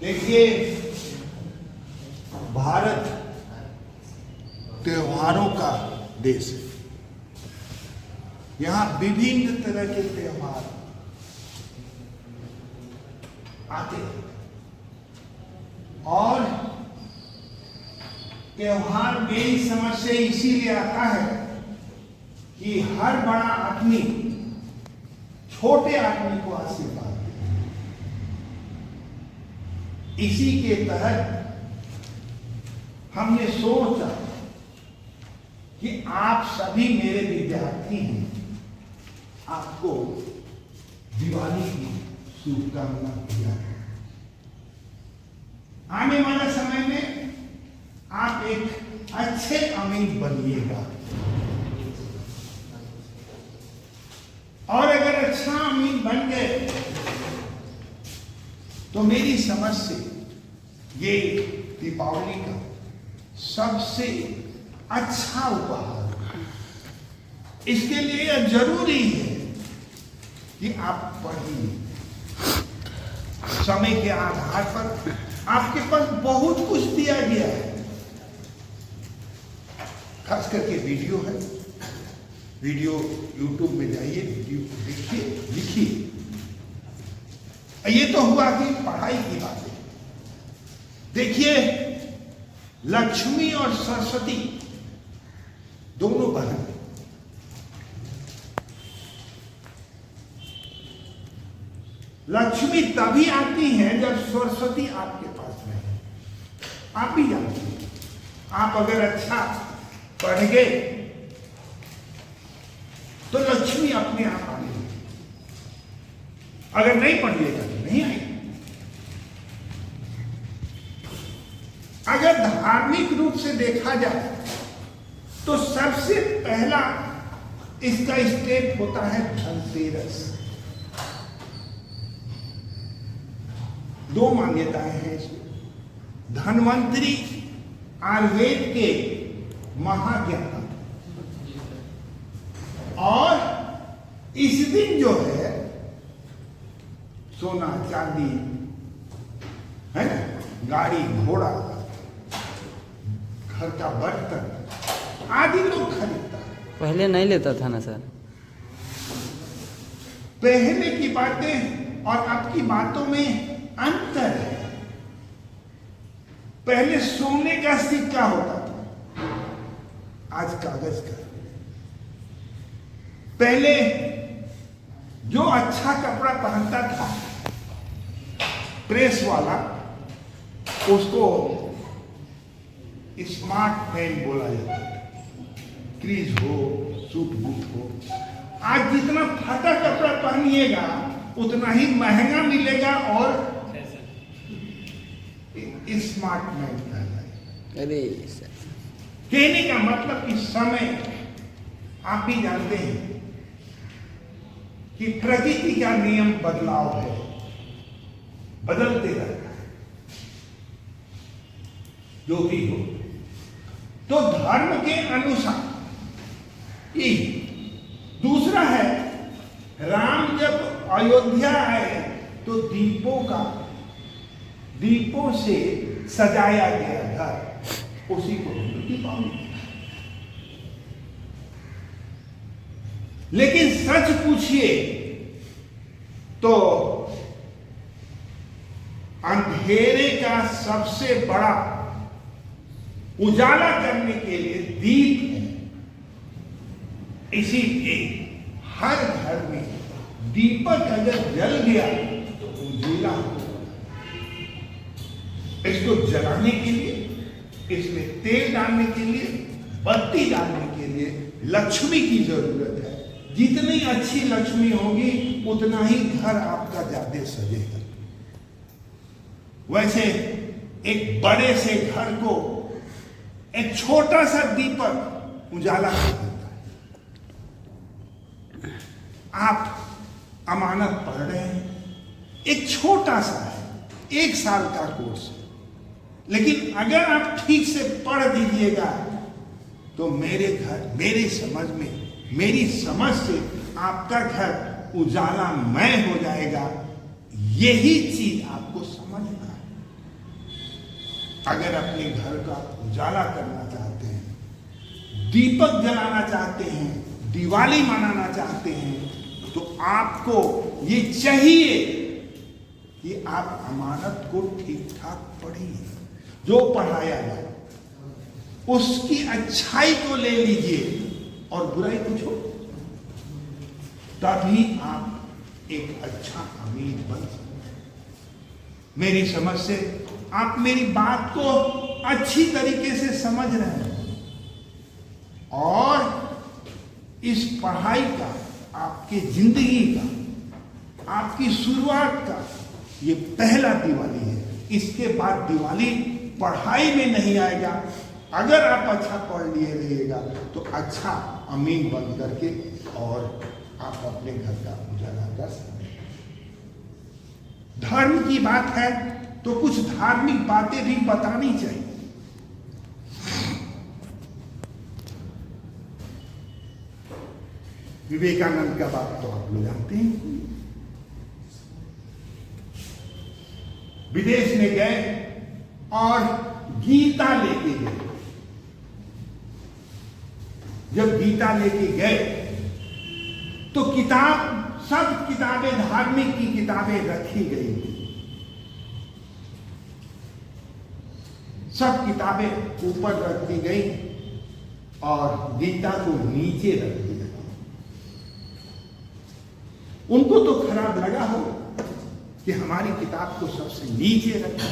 देखिए, भारत त्योहारों का देश है। यहाँ विभिन्न तरह के त्योहार आते हैं और त्योहार मेरी समझ से इसीलिए आता है कि हर बड़ा आदमी छोटे आदमी को आशीर्वाद दे। इसी के तहत हमने सोचा कि आप सभी मेरे विद्यार्थी हैं, आपको दिवाली की शुभकामना दिया है। आने वाले समय में आप एक अच्छे अमीर बनिएगा और अगर अच्छा अमीर बन गए तो मेरी समझ से ये दीपावली का सबसे अच्छा उपहार। इसके लिए यह जरूरी है कि आप पढ़िए। समय के आधार पर आपके पास बहुत कुछ दिया गया है, खास करके वीडियो है। वीडियो यूट्यूब में जाइए, वीडियो देखिए, लिखिए। ये तो हुआ कि पढ़ाई की बातें। देखिए, लक्ष्मी और सरस्वती दोनों बहन। लक्ष्मी तभी आती है जब सरस्वती आपके पास रहे। आप भी जानते हैं, आप अगर अच्छा पढ़ गए तो लक्ष्मी अपने आप आएगी, अगर नहीं पढ़िएगा तो नहीं आएगी। अगर धार्मिक रूप से देखा जाए तो सबसे पहला इसका स्टेप होता है धनतेरस। दो मान्यताएं हैं इसमें। धन्वंतरी आयुर्वेद के महाज्ञाता और इस दिन जो है सोना चांदी है ना, गाड़ी घोड़ा, घर का बर्तन आदि लोग खरीदता है। पहले नहीं लेता था ना सर? पहले की बातें और अब की बातों में अंतर है। पहले सोने का सिक्का होता था, आज कागज का। पहले जो अच्छा कपड़ा पहनता था प्रेस वाला, उसको स्मार्ट मैन बोला जाता था। क्रीज हो, सूट बूट हो। आज जितना फटा कपड़ा पहनिएगा उतना ही महंगा मिलेगा और स्मार्ट मैन कहलाएगा। अरे कहने का मतलब कि समय, आप भी जानते हैं कि प्रकृति का नियम बदलाव है, बदलते रहता है। जो भी हो, तो धर्म के अनुसार ये दूसरा है, राम जब अयोध्या आए तो दीपों से सजाया गया घर, उसी को दीपावली। लेकिन सच पूछिए तो अंधेरे का सबसे बड़ा उजाला करने के लिए दीप है। इसीलिए हर घर में दीपक अगर जल गया तो उजाला हो। इसको जलाने के लिए, इसमें तेल डालने के लिए, बत्ती डालने के लिए लक्ष्मी की जरूरत है। जितनी अच्छी लक्ष्मी होगी उतना ही घर आपका ज्यादा सजेगा। वैसे एक बड़े से घर को एक छोटा सा दीपक उजाला कर देता है। आप अमानत पढ़ रहे हैं, एक छोटा सा है, 1 साल का कोर्स है, लेकिन अगर आप ठीक से पढ़ दीजिएगा तो मेरी समझ से आपका घर उजालामय हो जाएगा यही चीज आपको समझना है। अगर अपने घर का उजाला करना चाहते हैं, दीपक जलाना चाहते हैं, दिवाली मनाना चाहते हैं, तो आपको ये चाहिए कि आप अमानत को ठीक ठाक पढ़िए। जो पढ़ाया जाए उसकी अच्छाई को ले लीजिए और बुराई को छोड़, तभी आप एक अच्छा अमीर बन सकते हैं। मेरी समझ से आप मेरी बात को अच्छी तरीके से समझ रहे हैं और इस पढ़ाई का, आपकी जिंदगी का, आपकी शुरुआत का ये पहला दिवाली है। इसके बाद दिवाली पढ़ाई में नहीं आएगा। अगर आप अच्छा पढ़ लिए रहिएगा तो अच्छा अमीन बन करके और आप अपने घर का उजाला कर सकते हैं। धर्म की बात है तो कुछ धार्मिक बातें भी बतानी चाहिए। विवेकानंद का बात तो आप लोग जानते हैं। विदेश में गए और गीता लेके गए। जब गीता लेके गए तो सब किताबें, धार्मिक की किताबें रखी गई थी। सब किताबें ऊपर रख दी गई और गीता को नीचे रख दी गई। उनको तो खराब लगा हो कि हमारी किताब को सबसे नीचे रखा।